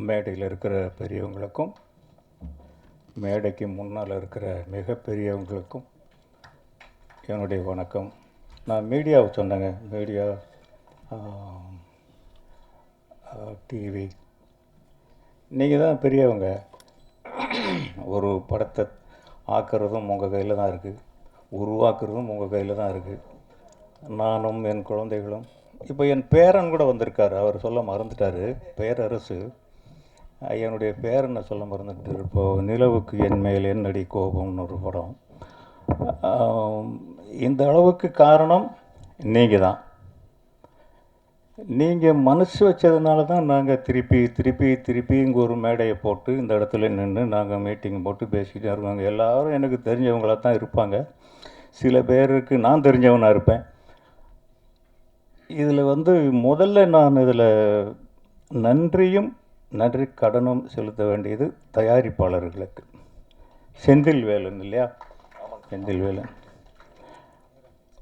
மேடையில் இருக்கிற பெரியவங்களுக்கும் மேடைக்கு முன்னால் இருக்கிற மிகப்பெரியவங்களுக்கும் என்னுடைய வணக்கம். நான் மீடியாவை சொன்னேங்க. மீடியா, டிவி, நீங்கள் தான் பெரியவங்க. ஒரு படத்தை ஆக்கிறதும் உங்கள் கையில் தான் இருக்குது, உருவாக்குறதும் உங்கள் கையில் தான் இருக்குது. நானும் என் குழந்தைகளும், இப்போ என் பேரன் கூட வந்திருக்கார், அவர் சொல்ல மறந்துட்டார், பேரரசு. என்னுடைய பேரனை சொல்ல மறந்துட்டு. இப்போது நிலவுக்கு என் மேல் என்னடி கோபம்னு ஒரு படம். இந்த அளவுக்கு காரணம் நீங்கள் தான். நீங்கள் மனசு வச்சதுனால தான் நாங்கள் திருப்பி இங்கே ஒரு மேடையை போட்டு இந்த இடத்துல நின்று நாங்கள் மீட்டிங் போட்டு பேசிக்கிட்டே இருக்காங்க. எல்லோரும் எனக்கு தெரிஞ்சவங்களாக தான் இருப்பாங்க. சில பேருக்கு நான் தெரிஞ்சவனாக இருப்பேன். இதில் முதல்ல நான் இதில் நன்றி கடனும் செலுத்த வேண்டியது தயாரிப்பாளர்களுக்கு. செந்தில்வேலன் இல்லையா? செந்தில்வேலன்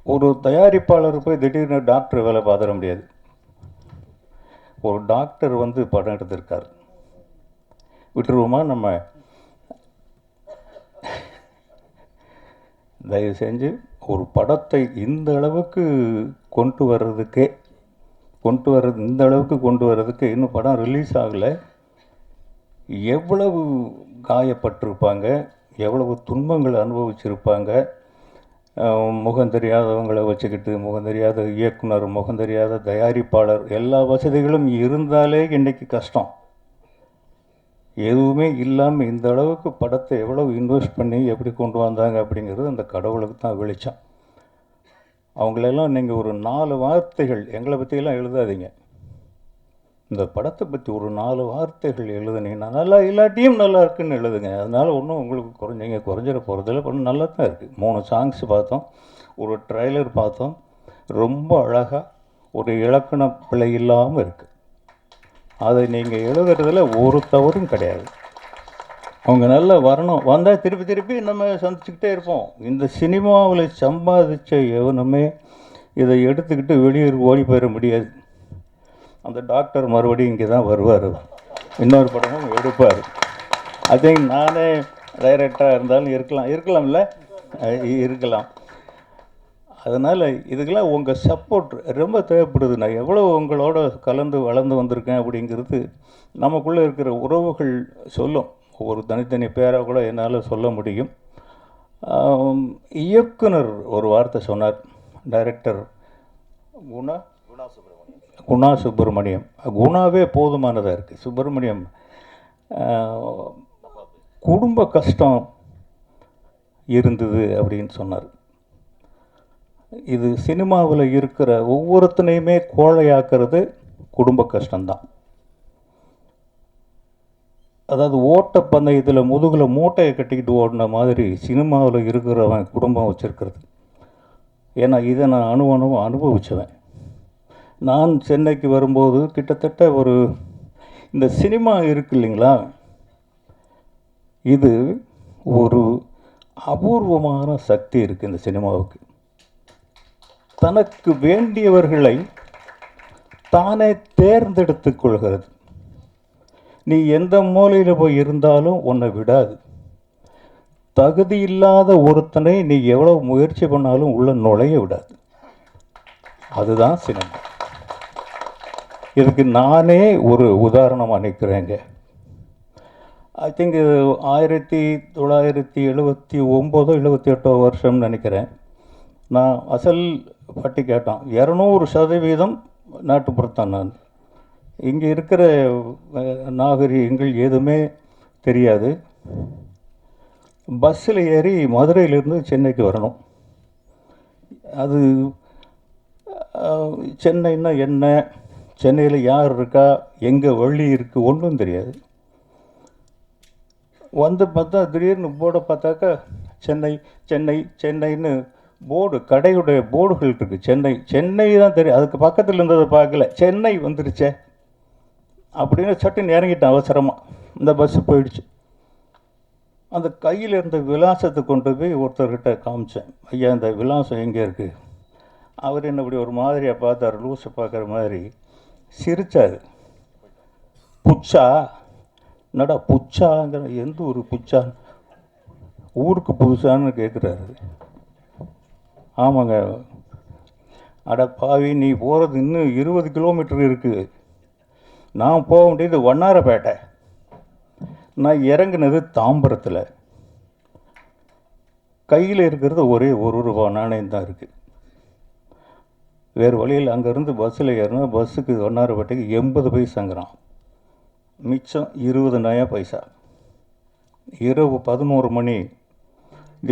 ஒரு தயாரிப்பாளர் போய் திடீர்னு டாக்டர் வேலை பார்த்துட முடியாது. ஒரு டாக்டர் படம் எடுத்திருக்கார், விட்டுருவோமா நம்ம? தயவு செஞ்சு ஒரு படத்தை இந்த அளவுக்கு இந்த அளவுக்கு கொண்டு வர்றதுக்கு இன்னும் படம் ரிலீஸ் ஆகலை. எவ்வளவு காயப்பட்டிருப்பாங்க, எவ்வளவு துன்பங்கள் அனுபவிச்சிருப்பாங்க. முகம் தெரியாதவங்களை வச்சுக்கிட்டு, முகம் தெரியாத இயக்குனர், முகம் தெரியாத தயாரிப்பாளர், எல்லா வசதிகளும் இருந்தாலே இன்றைக்கி கஷ்டம். எதுவுமே இல்லாமல் இந்த அளவுக்கு படத்தை எவ்வளவு இன்வெஸ்ட் பண்ணி எப்படி கொண்டு வந்தாங்க அப்படிங்கிறது அந்த கடவுளுக்கு தான் வெளிச்சம். அவங்களெல்லாம் நீங்கள் ஒரு 4 வார்த்தைகள் எங்களை பற்றியெல்லாம் எழுதாதீங்க. இந்த படத்தை பற்றி ஒரு 4 வார்த்தைகள் எழுதுனீங்கன்னா, நல்லா இல்லாட்டியும் நல்லா இருக்குன்னு எழுதுங்க. அதனால் ஒன்றும் உங்களுக்கு குறைஞ்சிட போகிறதில்ல. படம் நல்லா தான் இருக்குது. 3 சாங்ஸ் பார்த்தோம், ஒரு ட்ரைலர் பார்த்தோம். ரொம்ப அழகாக ஒரு இலக்கண பிழை இல்லாமல் இருக்குது. அதை நீங்கள் எழுதுறதுல ஒரு தவறும் கிடையாது. அவங்க நல்லா வரணும், வந்தால் திருப்பி நம்ம சந்திச்சுக்கிட்டே இருப்போம். இந்த சினிமாவில் சம்பாதிச்ச எவனுமே இதை எடுத்துக்கிட்டு வெளியூர் ஓடி போயிட முடியாது. அந்த டாக்டர் மறுபடியும் இங்கே தான் வருவார், இன்னொரு படமும் எடுப்பார். ஐ திங்க் நானே டைரக்டராக இருந்தாலும் இருக்கலாம்ல, இருக்கலாம். அதனால் இதுக்கெல்லாம் உங்கள் சப்போர்ட் ரொம்ப தேவைப்படுது. நான் எவ்வளோ உங்களோட கலந்து வளர்ந்து வந்திருக்கேன் அப்படிங்கிறது நமக்குள்ளே இருக்கிற உறவுகள் சொல்லும். ஒவ்வொரு தனித்தனி பேரை கூட என்னால் சொல்ல முடியும். இயக்குனர் ஒரு வார்த்தை சொன்னார், டைரக்டர் குணா சுப்பிரமணியம். குணாவே போதுமானதாக இருக்குது. சுப்பிரமணியம் குடும்ப கஷ்டம் இருந்தது அப்படின்னு சொன்னார். இது சினிமாவில் இருக்கிற ஒவ்வொருத்தனையுமே கோழையாக்குறது குடும்ப கஷ்டம்தான். அதாவது ஓட்டப்பந்தயத்தில் முதுகில் மூட்டையை கட்டிக்கிட்டு ஓடின மாதிரி சினிமாவில் இருக்கிறவன் குடும்பம் வச்சுருக்கிறது. ஏன்னா இதை நான் அனுபவித்தவன். நான் சென்னைக்கு வரும்போது கிட்டத்தட்ட இந்த சினிமா இருக்கு இல்லைங்களா, இது ஒரு அபூர்வமான சக்தி இருக்குது இந்த சினிமாவுக்கு. தனக்கு வேண்டியவர்களை தானே தேர்ந்தெடுத்து கொள்கிறது. நீ எந்த மூலையில் போய் இருந்தாலும் உன்னை விடாது. தகுதி இல்லாத ஒருத்தனை நீ எவ்வளோ முயற்சி பண்ணாலும் உள்ள நுழைய விடாது. அதுதான் சினிமா. இதுக்கு நானே ஒரு உதாரணமாக நிற்கிறேங்க. ஐ திங்க் இது 1979 78 வருஷம்னு நினைக்கிறேன். நான் அசல் பட்டி கேட்டான். 200% நாட்டுப்புறத்தான். நான் இங்கே இருக்கிற நாகரிகங்கள் எதுவுமே தெரியாது. பஸ்ஸில் ஏறி மதுரையிலேருந்து சென்னைக்கு வரணும். அது சென்னைன்னா என்ன, சென்னையில் யார் இருக்கா, எங்கே வழி இருக்குது, ஒன்றும் தெரியாது. பார்த்தா திடீர்னு போர்டை பார்த்தாக்கா சென்னைன்னு போர்டு, கடையுடைய போர்டுகள் இருக்குது. சென்னை தான் தெரியும். அதுக்கு பக்கத்தில் இருந்ததை பார்க்கல, சென்னை வந்துருச்சே அப்படின்னு சட்டுன்னு இறங்கிட்டேன் அவசரமாக. இந்த பஸ்ஸு போயிடுச்சு. அந்த கையில் இருந்த விலாசத்தை கொண்டு போய் ஒருத்தர்கிட்ட காமிச்சேன். ஐயா, இந்த விலாசம் எங்கே இருக்குது? அவர் என்ன இப்படி ஒரு மாதிரியாக பார்த்தார், லூஸை பார்க்குற மாதிரி சிரித்தார். புச்சா என்னடா புச்சாங்கிற, எந்த ஊர் புச்சா, ஊருக்கு புதுசான்னு கேட்குறாரு. ஆமாங்க. அட பாவி, நீ போகிறது இன்னும் 20 கிலோமீட்டர் இருக்குது. நான் போக வேண்டியது வண்ணாரப்பேட்டை. நான் இறங்குனது தாம்பரத்தில். கையில் இருக்கிறது ஒரே ₹1 நாணயம் தான் இருக்குது. வேறு வழியில் அங்கேருந்து பஸ்ஸில் ஏறினா பஸ்ஸுக்கு வண்ணாரப்பேட்டைக்கு 80 பைசாங்கிறான். மிச்சம் 20 நயா பைசா. இரவு 11 மணி.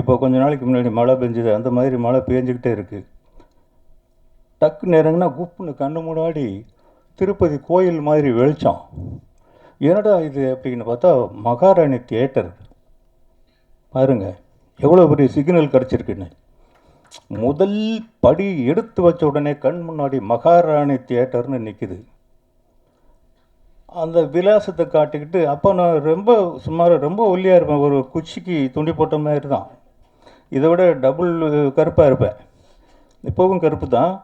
இப்போ கொஞ்ச நாளைக்கு முன்னாடி மழை பெஞ்சுது, அந்த மாதிரி மழை பெஞ்சிக்கிட்டே இருக்குது. டக்குன்னு இறங்குனா குப்புன்னு கண்ணு முன்னாடி திருப்பதி கோயில் மாதிரி வெளிச்சம். என்னடா இது அப்படின்னு பார்த்தா மகாராணி தியேட்டர். பாருங்க எவ்வளோ பெரிய சிக்னல் கிடச்சிருக்குன்னு. முதல் படி எடுத்து வச்ச உடனே கண் முன்னாடி மகாராணி தியேட்டர்னு நிற்குது. அந்த விலாசத்தை காட்டிக்கிட்டு, அப்போ நான் ரொம்ப ஒல்லியாக இருப்பேன், ஒரு குச்சிக்கு துண்டி போட்ட மாதிரி தான். இதை விட டபுள் கருப்பாக இருப்பேன். இப்போவும் கருப்பு தான்.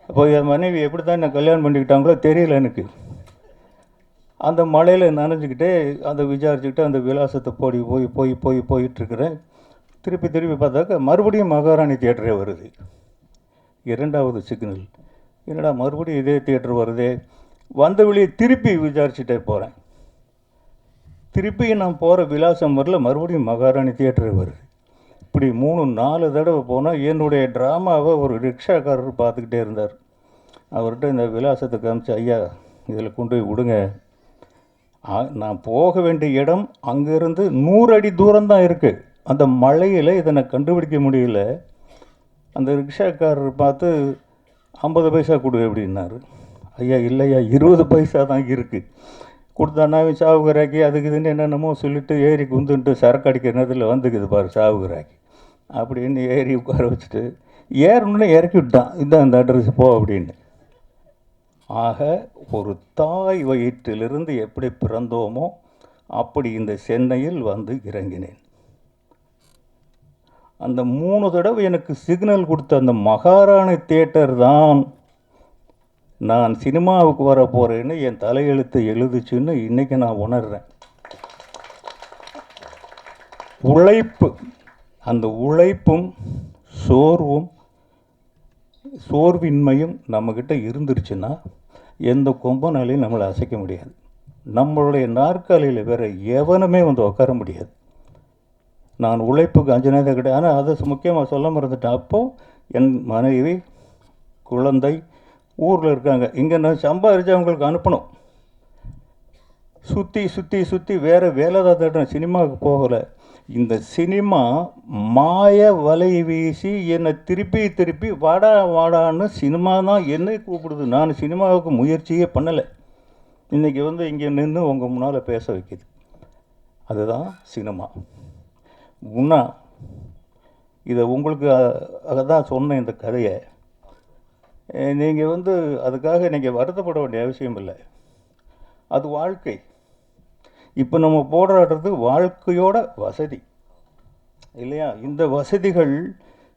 அப்போ என் மனைவி எப்படி தான் நான் கல்யாணம் பண்ணிக்கிட்டாங்களோ தெரியல எனக்கு. அந்த மழையில் நனைஞ்சிக்கிட்டே அதை விசாரிச்சுக்கிட்டு அந்த விலாசத்தை போயிட்டுருக்கிறேன். திருப்பி பார்த்தாக்க மறுபடியும் மகாராணி தியேட்டரே வருது. 2வது சிக்னல். என்னடா மறுபடியும் இதே தியேட்டர் வருதே. வந்த வழியை திருப்பி விசாரிச்சுட்டே போகிறேன். திருப்பி நான் போகிற விலாசம் வரல, மறுபடியும் மகாராணி தியேட்டரே வருது. இப்படி 3-4 தடவை போனால் என்னுடைய ட்ராமாவை ஒரு ரிக்ஷாக்காரர் பார்த்துக்கிட்டே இருந்தார். அவர்கிட்ட இந்த விலாசத்தை காமிச்சு, ஐயா இதில் கொண்டு போய் விடுங்க, நான் போக வேண்டிய இடம் அங்கேருந்து 100 அடி தூரம்தான் இருக்குது. அந்த மழையில் இதை நான் கண்டுபிடிக்க முடியல. அந்த ரிக்ஷாக்காரர் பார்த்து 50 பைசா கொடு அப்படின்னாரு. ஐயா இல்லையா, 20 பைசா தான் இருக்குது. கொடுத்தானா சாவுகராக்கி அதுக்கு இதுன்னு என்னென்னமோ சொல்லிவிட்டு ஏறி குந்துன்ட்டு சரக்கு அடிக்கிற நேரத்தில் வந்துக்குது பாரு சாவுகராக்கி அப்படின்னு ஏறி உட்கார வச்சுட்டு ஏறணுன்னு இறக்கி விட்டான். இதுதான் இந்த அட்ரஸ் போ அப்படின்னு. ஆக ஒரு தாய் வயிற்றிலிருந்து எப்படி பிறந்தோமோ அப்படி இந்த சென்னையில் வந்து இறங்கினேன். அந்த 3 தடவை எனக்கு சிக்னல் கொடுத்த அந்த மகாராணி தியேட்டர் தான் நான் சினிமாவுக்கு வர போகிறேன்னு என் தலையெழுத்து எழுதுச்சுன்னு இன்றைக்கி நான் உணர்கிறேன். உழைப்பு, அந்த உழைப்பும் சோர்வின்மையும் நம்மக்கிட்ட இருந்துருச்சுன்னா எந்த கொம்பனாலையும் நம்மளை அசைக்க முடியாது. நம்மளுடைய நாற்காலியில் வேறு எவனுமே வந்து உட்கார முடியாது. நான் உழைப்புக்கு அஞ்சினதே கிடையாது. ஆனால் அதை முக்கியமாக சொல்ல மறந்துட்டேன். அப்போது என் மனைவி குழந்தை ஊரில் இருக்காங்க. இங்கே நான் சம்பாதிச்சு அவங்களுக்கு அனுப்பணும். சுற்றி வேறு வேலை தான் தேடுறேன், சினிமாவுக்கு போகலை. இந்த சினிமா மாய வலை வீசி என்னை திருப்பி வாடான்னு சினிமா தான் என்னை கூப்பிடுது. நான் சினிமாவுக்கு முயற்சியே பண்ணலை. இன்றைக்கி வந்து இங்கே நின்று உங்கள் முன்னால் பேச வைக்கிது. அதுதான் சினிமா. இதை உங்களுக்கு தான் சொன்ன இந்த கதையை நீங்கள் வந்து அதுக்காக நீங்கள் வருத்தப்பட வேண்டிய அவசியம் இல்லை. அது வாழ்க்கை. இப்போ நம்ம போராடுறது வாழ்க்கையோட வசதி இல்லையா? இந்த வசதிகள்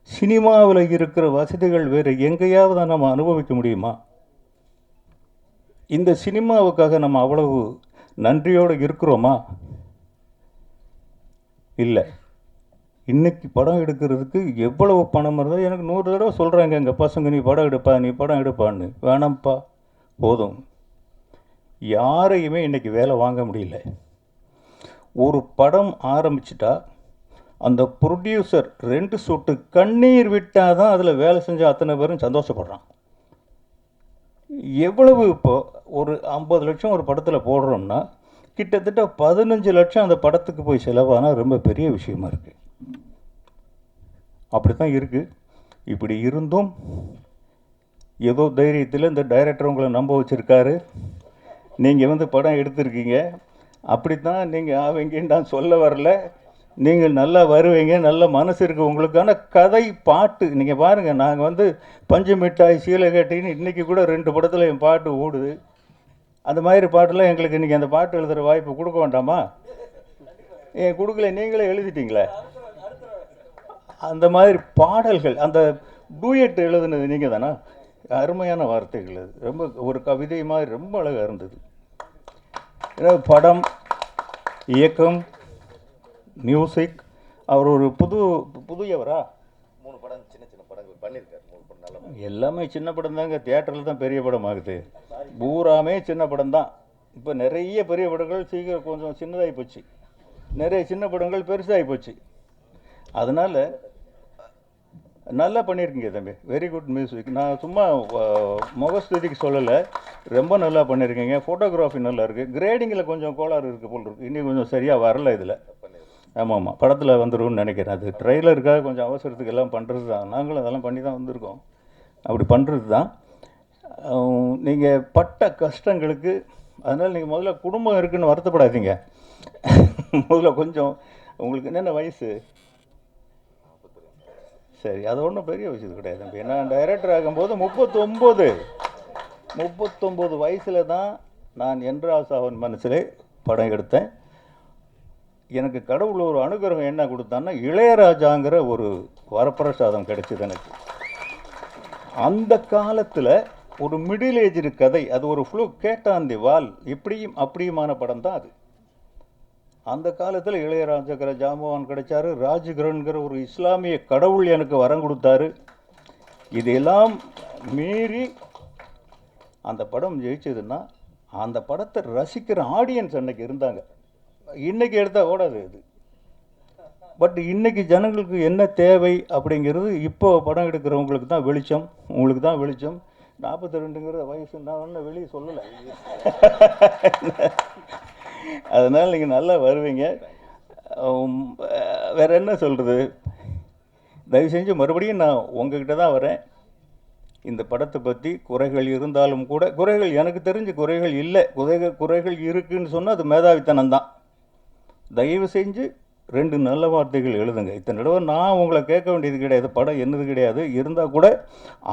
சினிமாவில் இருக்கிற வசதிகள் வேறு எங்கேயாவது நம்ம அனுபவிக்க முடியுமா? இந்த சினிமாவுக்காக நம்ம அவ்வளவு நன்றியோடு இருக்கிறோமா? இல்லை. இன்றைக்கி படம் எடுக்கிறதுக்கு எவ்வளவு பணம் இருந்தால் எனக்கு 100 தடவை சொல்கிறாங்க எங்கள் பசங்க, நீ படம் எடுப்பான்னு. வேணாம்ப்பா, போதும். யாரையுமே இன்றைக்கி வேலை வாங்க முடியல. ஒரு படம் ஆரம்பிச்சிட்டா அந்த ப்ரொடியூசர் 2 சொட்டு கண்ணீர் விட்டால் தான் அதில் வேலை செஞ்ச அத்தனை பேரும் சந்தோஷப்படுறான். எவ்வளவு இப்போது ஒரு 50 லட்சம் ஒரு படத்தில் போடுறோம்னா கிட்டத்தட்ட 15 லட்சம் அந்த படத்துக்கு போய் செலவானால் ரொம்ப பெரிய விஷயமா இருக்குது. அப்படி தான் இருக்குது. இப்படி இருந்தும் ஏதோ தைரியத்தில் இந்த டைரக்டர் உங்களை நம்ப வச்சுருக்காரு. நீங்கள் வந்து படம் எடுத்திருக்கீங்க, அப்படித்தான் நீங்கள் ஆவீங்கன்னு நான் சொல்ல வரல. நீங்கள் நல்லா வருவீங்க, நல்ல மனசு இருக்குது உங்களுக்கான கதை பாட்டு. நீங்கள் பாருங்கள், நாங்கள் வந்து பஞ்சு மிட்டாய் சீலை கட்டின்னு இன்றைக்கி கூட 2 படத்தில் என் பாட்டு ஓடுது. அந்த மாதிரி பாட்டெல்லாம் எங்களுக்கு இன்றைக்கி அந்த பாட்டு எழுதுகிற வாய்ப்பு கொடுக்க வேண்டாமா? கொடுக்கல, நீங்களே எழுதிட்டீங்களே. அந்த மாதிரி பாடல்கள், அந்த டூயட் எழுதுனது நீங்கள் தானே? அருமையான வார்த்தைகள். அது ரொம்ப ஒரு கவிதை மாதிரி ரொம்ப அழகாக இருந்தது. ஏன்னா படம் இயக்கம், மியூசிக். அவர் ஒரு புதியவரா 3 படம் சின்ன சின்ன படங்கள் பண்ணியிருக்காரு. 3 படம் நல்ல படம். எல்லாமே சின்ன படம் தாங்க. தியேட்டரில் தான் பெரிய படம் ஆகுது. பூராமே சின்ன படம் தான். இப்போ நிறைய பெரிய படங்கள் சீக்கிரம் கொஞ்சம் சின்னதாகி போச்சு, நிறைய சின்ன படங்கள் பெருசாகி போச்சு. அதனால் நல்லா பண்ணியிருக்கீங்க தம்பி, வெரி குட் மியூசிக். நான் சும்மா முகஸ்துதிக்கு சொல்லலை, ரொம்ப நல்லா பண்ணியிருக்கீங்க. ஃபோட்டோகிராஃபி நல்லா இருக்குது. கிரேடிங்கில் கொஞ்சம் கோளாறு இருக்குது போல் இருக்குது, இன்னும் கொஞ்சம் சரியாக வரல இதில். ஆமாம், படத்தில் வந்துடும்னு நினைக்கிறேன். அது ட்ரெய்லருக்காக கொஞ்சம் அவசரத்துக்கு எல்லாம் பண்ணுறது தான். நாங்களும் அதெல்லாம் பண்ணி தான் வந்திருக்கோம். அப்படி பண்ணுறது தான். நீங்கள் பட்ட கஷ்டங்களுக்கு, அதனால் நீங்கள் முதல்ல குடும்பம் இருக்குதுன்னு வருத்தப்படாதீங்க. முதல்ல கொஞ்சம் உங்களுக்கு என்னென்ன வயசு? சரி, அது ஒன்றும் பெரிய விஷயம் கிடையாது தம்பி. நான் டைரக்டர் ஆகும்போது 39 வயசில் தான் நான் என்றாசாவன் மனசிலே படம் எடுத்தேன். எனக்கு கடவுள் ஒரு அனுகிரகம் என்ன கொடுத்தான்னா, இளையராஜாங்கிற ஒரு வரப்பிரசாதம் கிடைச்சிது எனக்கு. அந்த காலத்தில் ஒரு மிடில் ஏஜ் கதை, அது ஒரு ஃப்ளூ கேட்டாந்தி வால், இப்படியும் அப்படியுமான படம் தான் அது. அந்த காலத்தில் இளையராஜாங்கிற ஜாம்பவான் கிடைச்சாரு, ராஜ்கிரன்கிற ஒரு இஸ்லாமிய கடவுள் எனக்கு வரம் கொடுத்தாரு. இதெல்லாம் மீறி அந்த படம் ஜெயிச்சதுன்னா, அந்த படத்தை ரசிக்கிற ஆடியன்ஸ் அன்னைக்கு இருந்தாங்க. இன்றைக்கி எடுத்தால் ஓடாது இது. பட் இன்றைக்கி ஜனங்களுக்கு என்ன தேவை அப்படிங்கிறது இப்போ படம் எடுக்கிறவங்களுக்கு தான் வெளிச்சம், உங்களுக்கு தான் வெளிச்சம். 42ங்கிற வயசு நான் ஒன்றும் வெளியே சொல்லலை. அதனால் நீங்கள் நல்லா வருவீங்க. வேறு என்ன சொல்கிறது, தயவு செஞ்சு மறுபடியும் நான் உங்ககிட்ட தான் வரேன். இந்த படத்தை பற்றி குறைகள் இருந்தாலும் கூட, குறைகள் எனக்கு தெரிஞ்சு குறைகள் இல்லை. குறைகள் இருக்குதுன்னு சொன்னால் அது மேதாவித்தனம் தான். தயவு செஞ்சு 2 நல்ல வார்த்தைகள் எழுதுங்க. இத்தனை தடவை நான் உங்களை கேட்க வேண்டியது கிடையாது, படம் என்னது கிடையாது. இருந்தால் கூட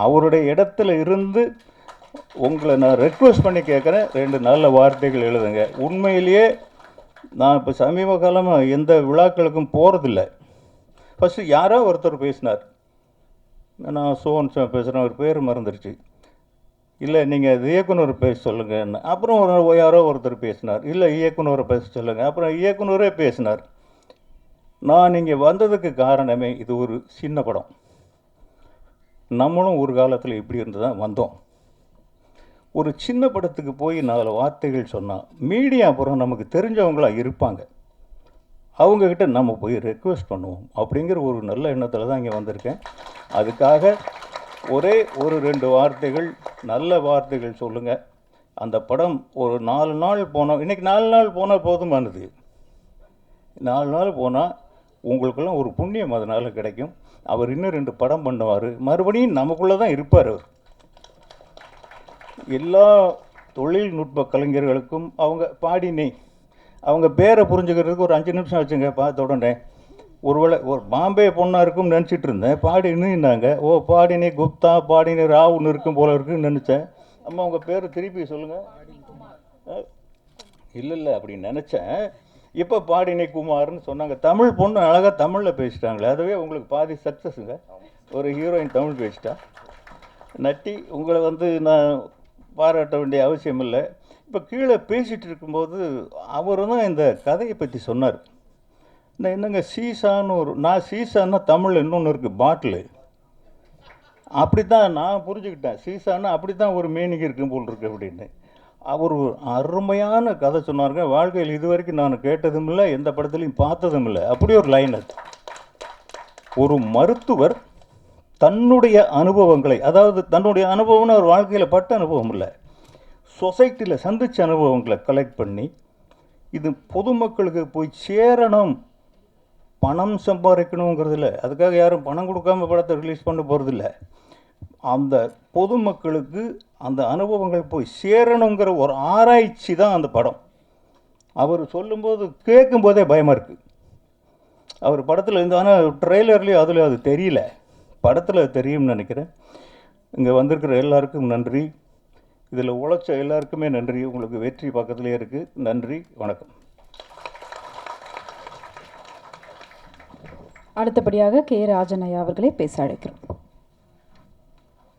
அவருடைய இடத்துல இருந்து உங்களை நான் ரெக்வஸ்ட் பண்ணி கேட்குறேன், 2 நல்ல வார்த்தைகள் எழுதுங்க. உண்மையிலேயே நான் இப்போ சமீப காலமாக எந்த விழாக்களுக்கும் போகிறதில்ல. ஃபஸ்ட்டு யாரோ ஒருத்தர் பேசினார், நான் சோன் பேசுகிறேன், ஒரு பேர் மறந்துடுச்சு. இல்லை நீங்கள் இயக்குனர் பேச சொல்லுங்கன்னு. அப்புறம் யாரோ ஒருத்தர் பேசினார், இல்லை இயக்குனரை பேச சொல்லுங்கள். அப்புறம் இயக்குனரே பேசினார். நான் இங்கே வந்ததுக்கு காரணமே, இது ஒரு சின்ன படம். நம்மளும் ஒரு காலத்தில் இப்படி இருந்து தான் வந்தோம். ஒரு சின்ன படத்துக்கு போய் 4 வார்த்தைகள் சொன்னால் மீடியா அப்புறம் நமக்கு தெரிஞ்சவங்களாக இருப்பாங்க, அவங்கக்கிட்ட நம்ம போய் ரெக்வெஸ்ட் பண்ணுவோம் அப்படிங்கிற ஒரு நல்ல எண்ணத்தில் தான் இங்கே வந்திருக்கேன். அதுக்காக ஒரே ஒரு 2 வார்த்தைகள், நல்ல வார்த்தைகள் சொல்லுங்கள். அந்த படம் ஒரு 4 நாள் போனோம், இன்றைக்கி 4 நாள் போனால் போதுமானது. 4 நாள் போனால் உங்களுக்கெல்லாம் ஒரு புண்ணியம் அதனால் கிடைக்கும். அவர் இன்னும் 2 படம் பண்ணுவார், மறுபடியும் நமக்குள்ளே தான் இருப்பார் அவர். எல்லா தொழில்நுட்ப கலைஞர்களுக்கும் அவங்க பாடினே, அவங்க பேரை புரிஞ்சுக்கிறதுக்கு ஒரு 5 நிமிஷம் வச்சுங்க. பார்த்த உடனே ஒருவேளை ஒரு பாம்பே பொண்ணாக இருக்கும்னு நினச்சிட்டு இருந்தேன். பாடினுன்னாங்க. ஓ, பாடினி குப்தா, பாடினி ராவுன்னு இருக்கும் போல இருக்குன்னு நினச்சேன். அம்மா உங்கள் பேர் திருப்பி சொல்லுங்கள். இல்லை அப்படின்னு நினச்சேன். இப்போ பாடினி குமார்னு சொன்னாங்க. தமிழ் பொண்ணு அழகாக தமிழில் பேசிட்டாங்களே, அதுவே உங்களுக்கு பாதி சக்ஸஸுங்க. ஒரு ஹீரோயின் தமிழ் பேசிட்டா. நட்டி, உங்களை நான் பாராட்ட வேண்டிய அவசியம் இல்லை. இப்போ கீழே பேசிகிட்டு இருக்கும்போது அவர் தான் இந்த கதையை பற்றி சொன்னார். நான் என்னங்க சீசான்னு நான் சீசான்னா தமிழ் இன்னொன்று இருக்குது, பாட்டிலு. அப்படி தான் நான் புரிஞ்சுக்கிட்டேன். சீசான்னா அப்படி தான் ஒரு மீனிங் இருக்கும் போல் இருக்கு அப்படின்னு. அவர் ஒரு அருமையான கதை சொன்னாருங்க. வாழ்க்கையில் இது வரைக்கும் நான் கேட்டதும் இல்லை, எந்த படத்துலையும் பார்த்ததும் இல்லை. அப்படி ஒரு லைன் அது. ஒரு மருத்துவர் தன்னுடைய அனுபவங்களை, அதாவது தன்னுடைய அனுபவம்னு அவர் வாழ்க்கையில் பட்ட அனுபவம் இல்லை, சொசைட்டியில் சந்தித்த அனுபவங்களை கலெக்ட் பண்ணி இது பொதுமக்களுக்கு போய் சேரணும். பணம் சம்பாதிக்கணுங்கிறதுல அதுக்காக யாரும் பணம் கொடுக்காம படத்தை ரிலீஸ் பண்ண போகிறதில்ல. அந்த பொதுமக்களுக்கு அந்த அனுபவங்கள் போய் சேரணுங்கிற ஒரு ஆராய்ச்சி தான் அந்த படம். அவர் சொல்லும்போது கேட்கும்போதே பயமாக இருக்குது. அவர் படத்தில் இருந்து, ஆனால் ட்ரெய்லர்லேயும் அதில் அது தெரியல, படத்தில் தெரியும்னு நினைக்கிறேன். இங்கே வந்திருக்கிற எல்லாருக்கும் நன்றி, இதில் உழைச்ச எல்லாருக்குமே நன்றி. உங்களுக்கு வெற்றி பக்கத்துலேயே இருக்குது. நன்றி, வணக்கம். அடுத்தபடியாக கே. ராஜன் ஐயா அவர்களை பேச அழைக்கிறோம்.